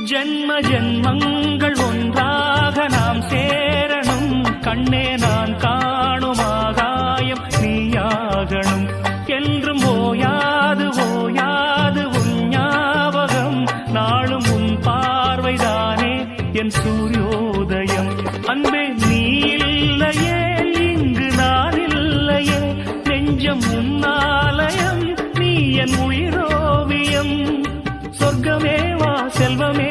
ஜென்ம ஜென்மங்கள் ஒன்றாக நாம் சேரணும். கண்ணே நான் காணும் ஆகாயம் நீயாகணும். என்றும் ஓயாது ஓயாது உன் ஞாபகம். நாளும் உன் பார்வைதானே என் சூரியோதயம். அன்பே நீ இல்லையே இங்கு நான் இல்லையே. நெஞ்சம் உன்னாலயம் நீ என் உயிரோவியம். சொர்க்கமே வா செல்வமே